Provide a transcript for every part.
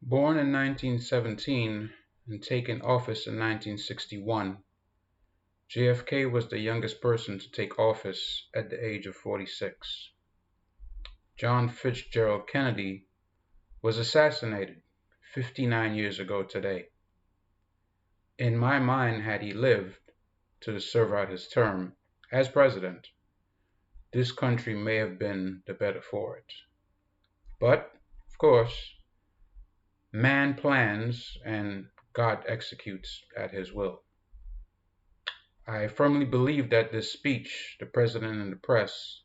Born in 1917 and taken office in 1961, J.F.K. was the youngest person to take office at the age of 46. John Fitzgerald Kennedy was assassinated 59 years ago today. In my mind, had he lived to serve out his term as president, this country may have been the better for it. But, of course, man plans and God executes at his will. I firmly believe that this speech, The President and the Press,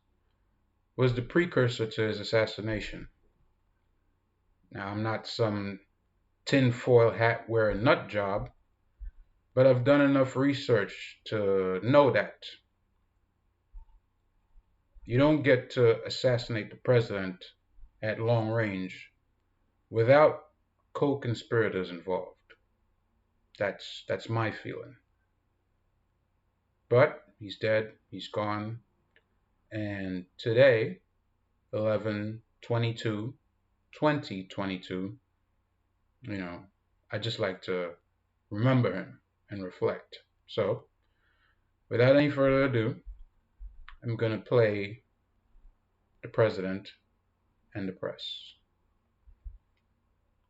was the precursor to his assassination. Now, I'm not some tinfoil hat wearing nut job, but I've done enough research to know that you don't get to assassinate the president at long range without co-conspirators involved. That's my feeling. But he's dead, he's gone, and today, 11/22/2022, I just like to remember him and reflect. So, without any further ado, I'm going to play The President and the Press.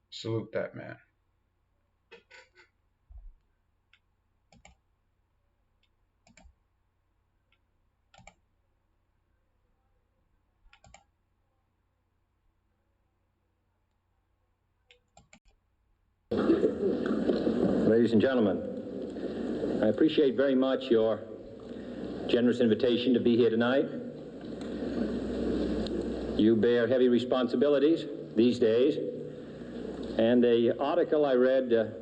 Salute that man. Ladies and gentlemen, I appreciate very much your generous invitation to be here tonight. You bear heavy responsibilities these days, and an article I read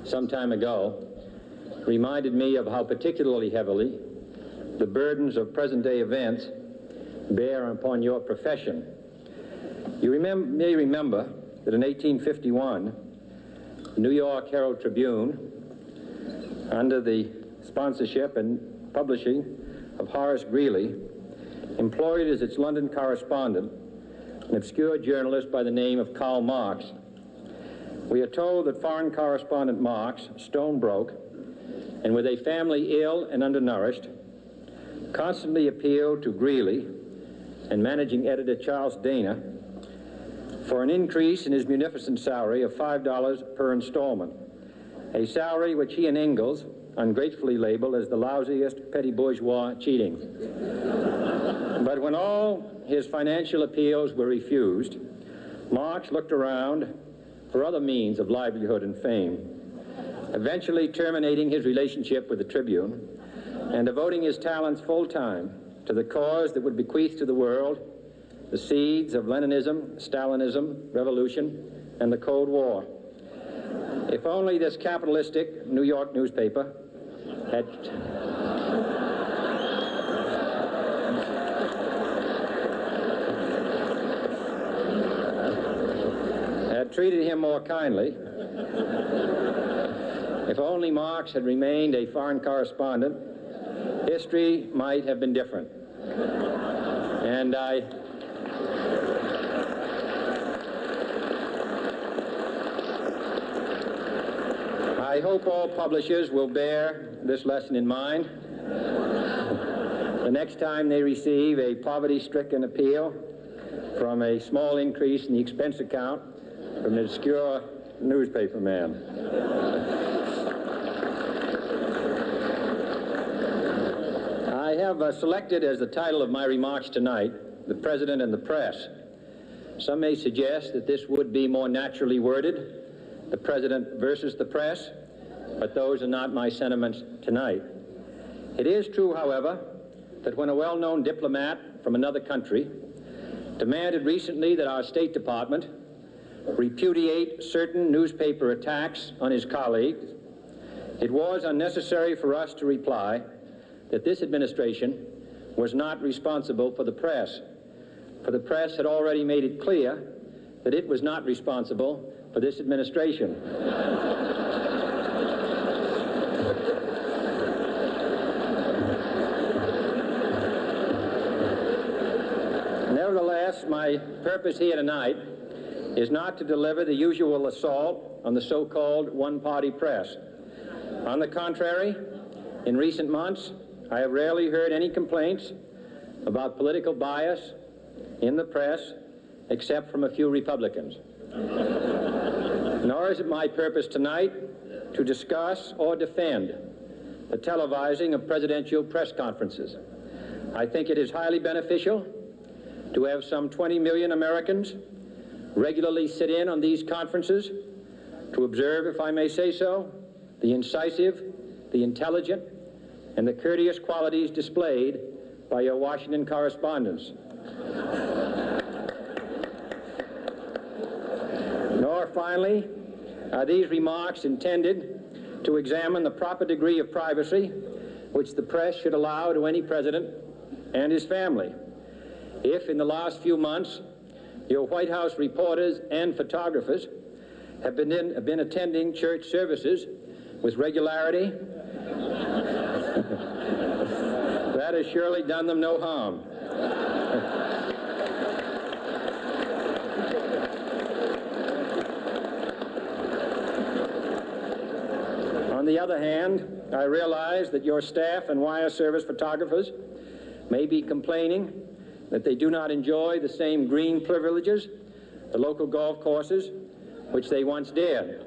some time ago reminded me of how particularly heavily the burdens of present-day events bear upon your profession. You may remember that in 1851, the New York Herald Tribune, under the sponsorship and publishing of Horace Greeley, employed as its London correspondent an obscure journalist by the name of Karl Marx. We are told that foreign correspondent Marx, stone broke, and with a family ill and undernourished, constantly appealed to Greeley and managing editor Charles Dana for an increase in his munificent salary of $5 per installment, a salary which he and Ingalls ungratefully labeled as the lousiest petty bourgeois cheating. But when all his financial appeals were refused, Marx looked around for other means of livelihood and fame, eventually terminating his relationship with the Tribune and devoting his talents full-time to the cause that would bequeath to the world the seeds of Leninism, Stalinism, revolution, and the Cold War. If only this capitalistic New York newspaper had treated him more kindly, if only Marx had remained a foreign correspondent, history might have been different. And I hope all publishers will bear this lesson in mind the next time they receive a poverty-stricken appeal from a small increase in the expense account from an obscure newspaper man. I have selected as the title of my remarks tonight, The President and the Press. Some may suggest that this would be more naturally worded, the President versus the press, but those are not my sentiments tonight. It is true, however, that when a well-known diplomat from another country demanded recently that our State Department repudiate certain newspaper attacks on his colleagues, it was unnecessary for us to reply that this administration was not responsible for the press, for the press had already made it clear that it was not responsible for this administration. Nevertheless, my purpose here tonight is not to deliver the usual assault on the so-called one-party press. On the contrary, in recent months, I have rarely heard any complaints about political bias in the press, except from a few Republicans. Nor is it my purpose tonight to discuss or defend the televising of presidential press conferences. I think it is highly beneficial to have some 20 million Americans regularly sit in on these conferences to observe, if I may say so, the incisive, the intelligent, and the courteous qualities displayed by your Washington correspondents. Nor, finally, are these remarks intended to examine the proper degree of privacy which the press should allow to any president and his family. If, in the last few months, your White House reporters and photographers have been attending church services with regularity, that has surely done them no harm. On the other hand, I realize that your staff and wire service photographers may be complaining that they do not enjoy the same green privileges, the local golf courses, which they once did.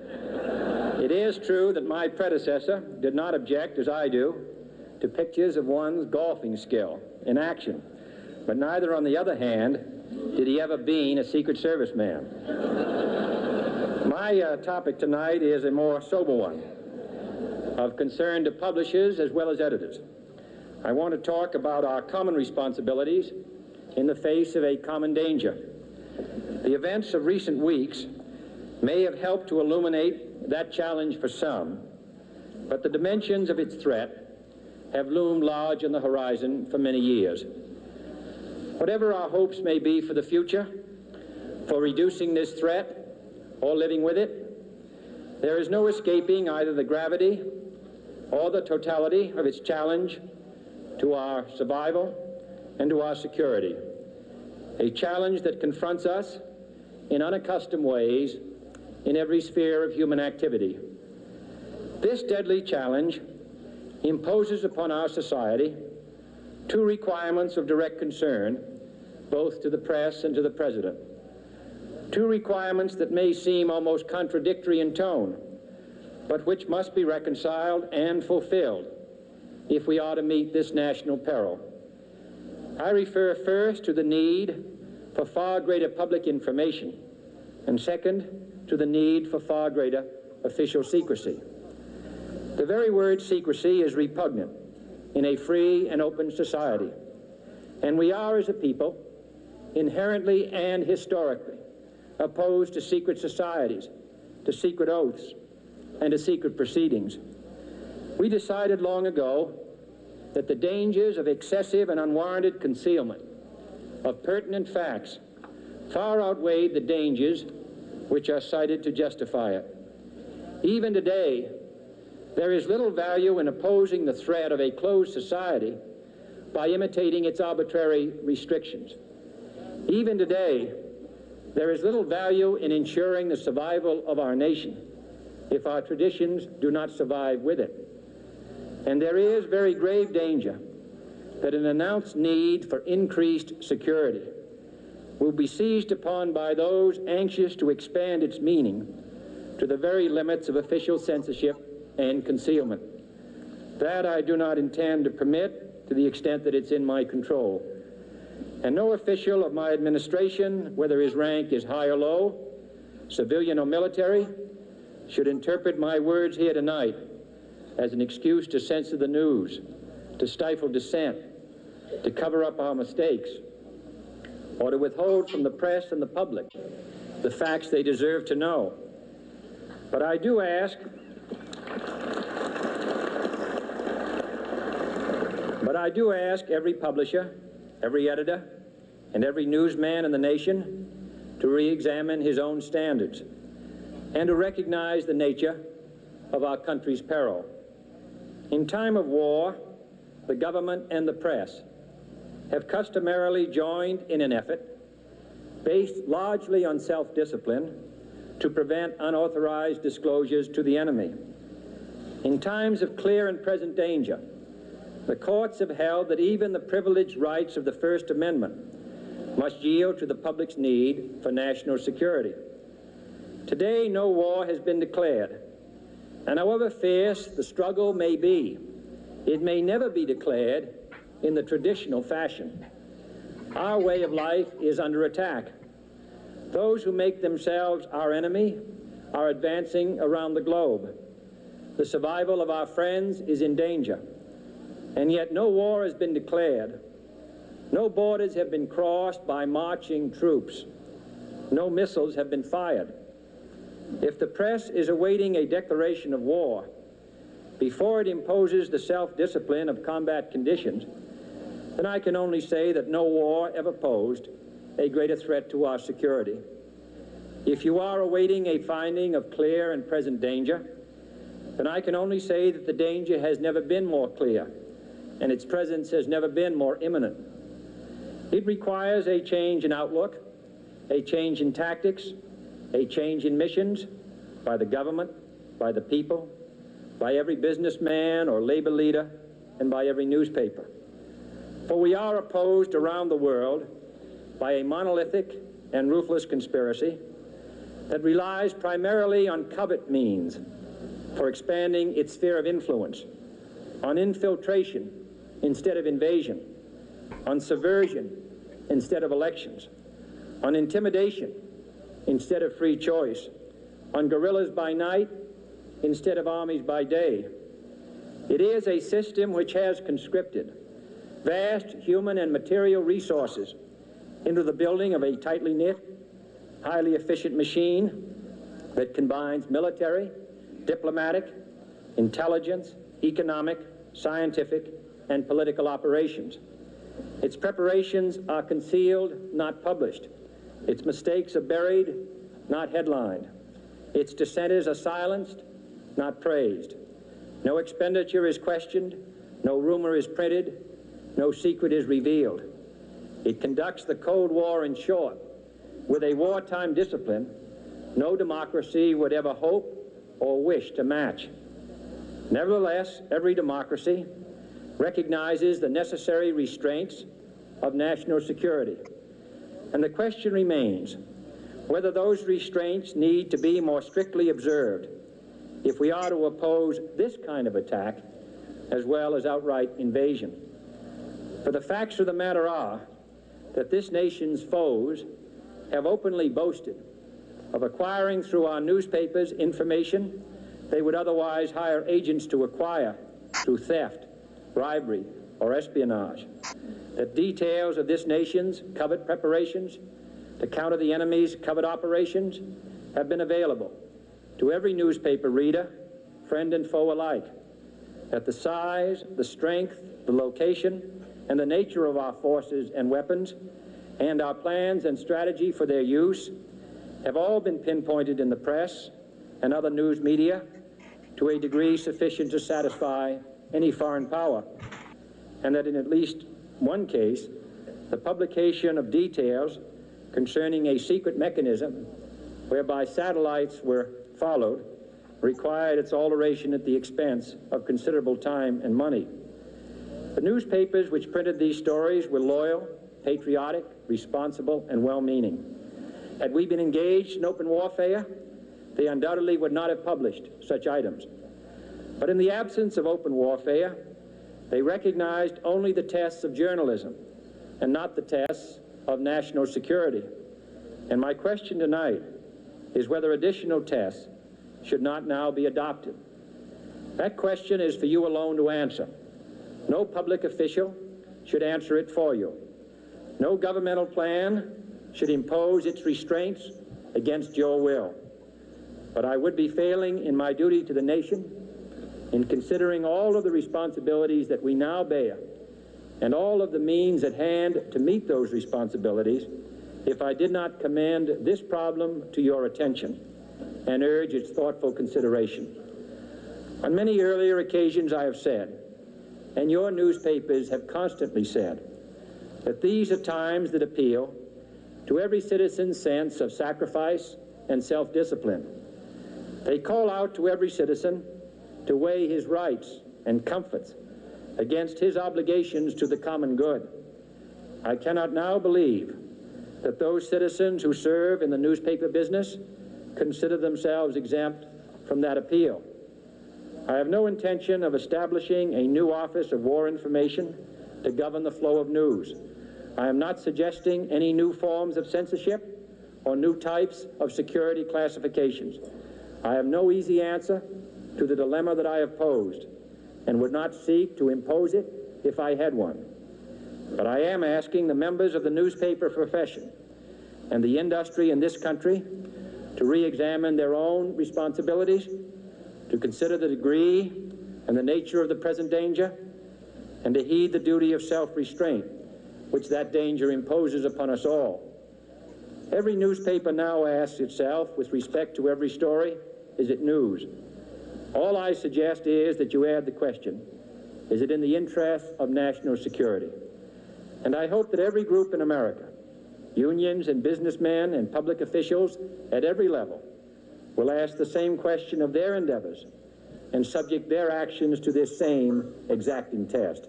It is true that my predecessor did not object, as I do, to pictures of one's golfing skill in action, but neither, on the other hand, did he ever be a Secret Service man. My topic tonight is a more sober one, of concern to publishers as well as editors. I want to talk about our common responsibilities in the face of a common danger. The events of recent weeks may have helped to illuminate that challenge for some, but the dimensions of its threat have loomed large on the horizon for many years. Whatever our hopes may be for the future, for reducing this threat or living with it, there is no escaping either the gravity or the totality of its challenge to our survival and to our security. A challenge that confronts us in unaccustomed ways in every sphere of human activity. This deadly challenge imposes upon our society two requirements of direct concern, both to the press and to the president. Two requirements that may seem almost contradictory in tone, but which must be reconciled and fulfilled if we are to meet this national peril. I refer first to the need for far greater public information, and second, to the need for far greater official secrecy. The very word secrecy is repugnant in a free and open society, and we are, as a people, inherently and historically opposed to secret societies, to secret oaths, and to secret proceedings. We decided long ago that the dangers of excessive and unwarranted concealment of pertinent facts far outweighed the dangers which are cited to justify it. Even today, there is little value in opposing the threat of a closed society by imitating its arbitrary restrictions. Even today, there is little value in ensuring the survival of our nation if our traditions do not survive with it. And there is very grave danger that an announced need for increased security will be seized upon by those anxious to expand its meaning to the very limits of official censorship and concealment. That I do not intend to permit to the extent that it's in my control. And no official of my administration, whether his rank is high or low, civilian or military, should interpret my words here tonight as an excuse to censor the news, to stifle dissent, to cover up our mistakes, or to withhold from the press and the public the facts they deserve to know. But I do ask every publisher, every editor, and every newsman in the nation to re-examine his own standards and to recognize the nature of our country's peril. In time of war, the government and the press have customarily joined in an effort based largely on self-discipline to prevent unauthorized disclosures to the enemy. In times of clear and present danger, the courts have held that even the privileged rights of the First Amendment must yield to the public's need for national security. Today, no war has been declared, and however fierce the struggle may be, it may never be declared in the traditional fashion. Our way of life is under attack. Those who make themselves our enemy are advancing around the globe. The survival of our friends is in danger, and yet no war has been declared. No borders have been crossed by marching troops. No missiles have been fired. If the press is awaiting a declaration of war before it imposes the self-discipline of combat conditions, then I can only say that no war ever posed a greater threat to our security. If you are awaiting a finding of clear and present danger, then I can only say that the danger has never been more clear, and its presence has never been more imminent. It requires a change in outlook, a change in tactics, a change in missions by the government, by the people, by every businessman or labor leader, and by every newspaper. For we are opposed around the world by a monolithic and ruthless conspiracy that relies primarily on covert means for expanding its sphere of influence, on infiltration instead of invasion, on subversion instead of elections, on intimidation instead of free choice, on guerrillas by night instead of armies by day. It is a system which has conscripted vast human and material resources into the building of a tightly knit, highly efficient machine that combines military, diplomatic, intelligence, economic, scientific, and political operations. Its preparations are concealed, not published. Its mistakes are buried, not headlined. Its dissenters are silenced, not praised. No expenditure is questioned, no rumor is printed, no secret is revealed. It conducts the Cold War, in short, with a wartime discipline no democracy would ever hope or wish to match. Nevertheless, every democracy recognizes the necessary restraints of national security. And the question remains whether those restraints need to be more strictly observed if we are to oppose this kind of attack as well as outright invasion. For the facts of the matter are that this nation's foes have openly boasted of acquiring through our newspapers information they would otherwise hire agents to acquire through theft, bribery, or espionage. That details of this nation's covert preparations to counter the enemy's covert operations have been available to every newspaper reader, friend and foe alike. That the size, the strength, the location, and the nature of our forces and weapons, and our plans and strategy for their use have all been pinpointed in the press and other news media to a degree sufficient to satisfy any foreign power, and that in at least one case, the publication of details concerning a secret mechanism whereby satellites were followed required its alteration at the expense of considerable time and money. The newspapers which printed these stories were loyal, patriotic, responsible, and well-meaning. Had we been engaged in open warfare, they undoubtedly would not have published such items. But in the absence of open warfare, they recognized only the tests of journalism and not the tests of national security. And my question tonight is whether additional tests should not now be adopted. That question is for you alone to answer. No public official should answer it for you. No governmental plan should impose its restraints against your will. But I would be failing in my duty to the nation in considering all of the responsibilities that we now bear and all of the means at hand to meet those responsibilities if I did not commend this problem to your attention and urge its thoughtful consideration. On many earlier occasions I have said, and your newspapers have constantly said, that these are times that appeal to every citizen's sense of sacrifice and self-discipline. They call out to every citizen to weigh his rights and comforts against his obligations to the common good. I cannot now believe that those citizens who serve in the newspaper business consider themselves exempt from that appeal. I have no intention of establishing a new Office of War Information to govern the flow of news. I am not suggesting any new forms of censorship or new types of security classifications. I have no easy answer to the dilemma that I have posed and would not seek to impose it if I had one. But I am asking the members of the newspaper profession and the industry in this country to re-examine their own responsibilities, to consider the degree and the nature of the present danger, and to heed the duty of self-restraint, which that danger imposes upon us all. Every newspaper now asks itself, with respect to every story, is it news? All I suggest is that you add the question, is it in the interest of national security? And I hope that every group in America, unions and businessmen and public officials at every level, will ask the same question of their endeavors and subject their actions to this same exacting test.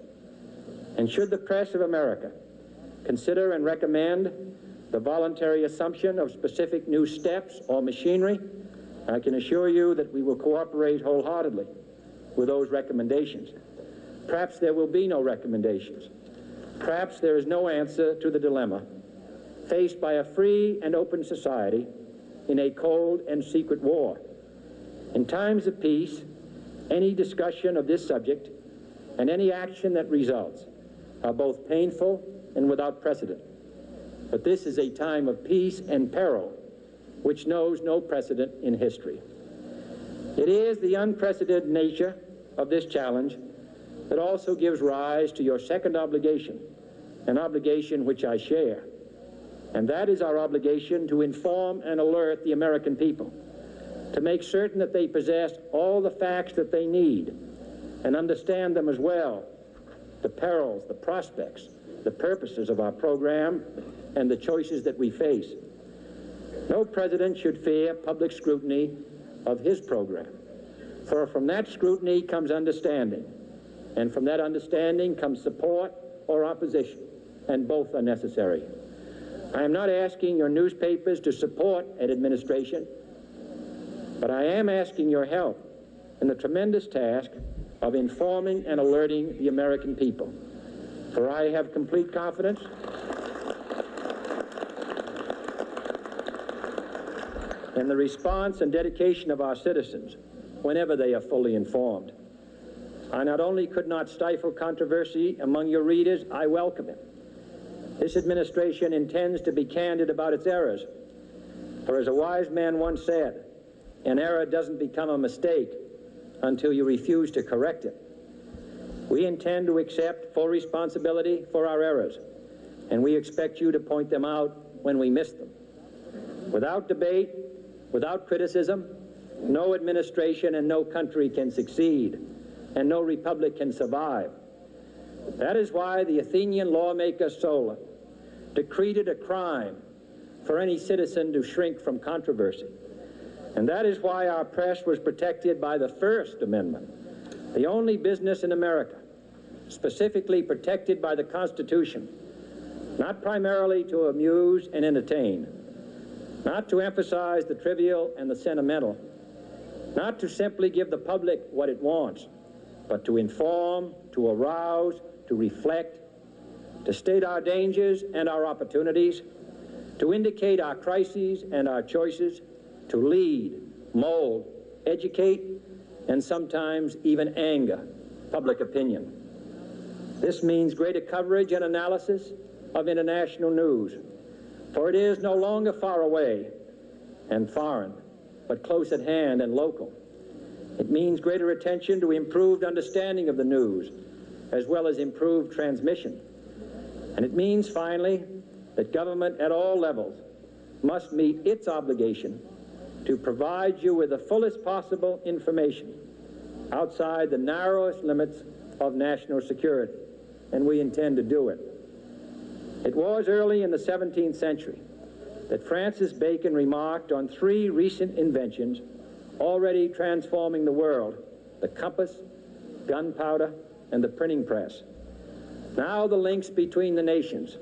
And should the press of America consider and recommend the voluntary assumption of specific new steps or machinery, I can assure you that we will cooperate wholeheartedly with those recommendations. Perhaps there will be no recommendations. Perhaps there is no answer to the dilemma faced by a free and open society in a cold and secret war. In times of peace, any discussion of this subject and any action that results are both painful and without precedent. But this is a time of peace and peril which knows no precedent in history. It is the unprecedented nature of this challenge that also gives rise to your second obligation, an obligation which I share, and that is our obligation to inform and alert the American people, to make certain that they possess all the facts that they need and understand them as well, the perils, the prospects, the purposes of our program, and the choices that we face. No president should fear public scrutiny of his program, for from that scrutiny comes understanding, and from that understanding comes support or opposition, and both are necessary. I am not asking your newspapers to support an administration, but I am asking your help in the tremendous task of informing and alerting the American people. For I have complete confidence in the response and dedication of our citizens whenever they are fully informed. I not only could not stifle controversy among your readers, I welcome it. This administration intends to be candid about its errors. For as a wise man once said, an error doesn't become a mistake until you refuse to correct it. We intend to accept full responsibility for our errors, and we expect you to point them out when we miss them. Without debate, without criticism, no administration and no country can succeed, and no republic can survive. That is why the Athenian lawmaker Solon decreed it a crime for any citizen to shrink from controversy. And that is why our press was protected by the First Amendment, the only business in America specifically protected by the Constitution, not primarily to amuse and entertain, not to emphasize the trivial and the sentimental, not to simply give the public what it wants, but to inform, to arouse, to reflect, to state our dangers and our opportunities, to indicate our crises and our choices, to lead, mold, educate, and sometimes even anger public opinion. This means greater coverage and analysis of international news, for it is no longer far away and foreign, but close at hand and local. It means greater attention to improved understanding of the news, as well as improved transmission. And it means, finally, that government at all levels must meet its obligation to provide you with the fullest possible information outside the narrowest limits of national security, and we intend to do it. It was early in the 17th century that Francis Bacon remarked on three recent inventions already transforming the world: the compass, gunpowder, and the printing press. Now the links between the nations,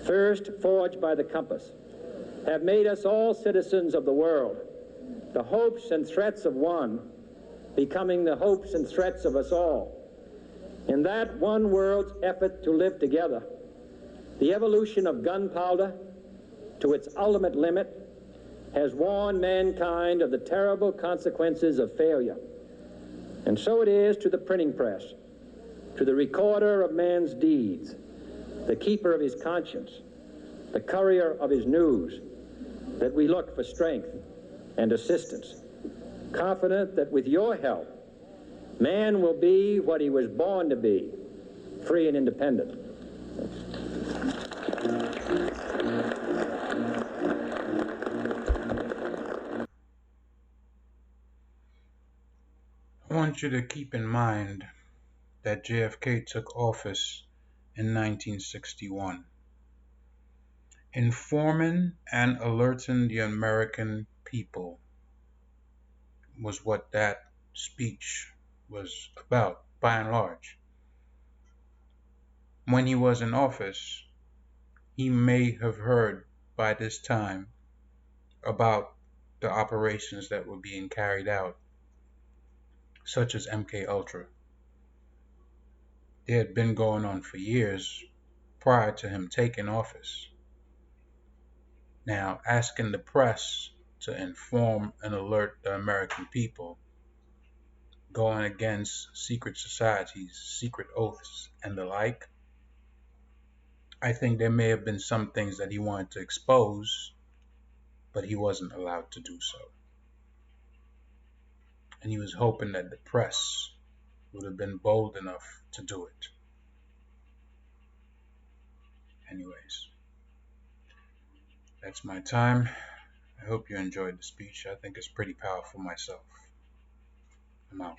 first forged by the compass, have made us all citizens of the world, the hopes and threats of one becoming the hopes and threats of us all. In that one world's effort to live together, the evolution of gunpowder to its ultimate limit has warned mankind of the terrible consequences of failure. And so it is to the printing press, to the recorder of man's deeds, the keeper of his conscience, the courier of his news, that we look for strength and assistance, confident that with your help, man will be what he was born to be, free and independent. I want you to keep in mind that J.F.K. took office in 1961. Informing and alerting the American people was what that speech was about, by and large. When he was in office, he may have heard by this time about the operations that were being carried out, such as MK Ultra. They had been going on for years prior to him taking office. Now, asking the press to inform and alert the American people, going against secret societies, secret oaths, and the like, I think there may have been some things that he wanted to expose, but he wasn't allowed to do so. And he was hoping that the press would have been bold enough to do it. Anyways, that's my time. I hope you enjoyed the speech. I think it's pretty powerful myself. I'm out.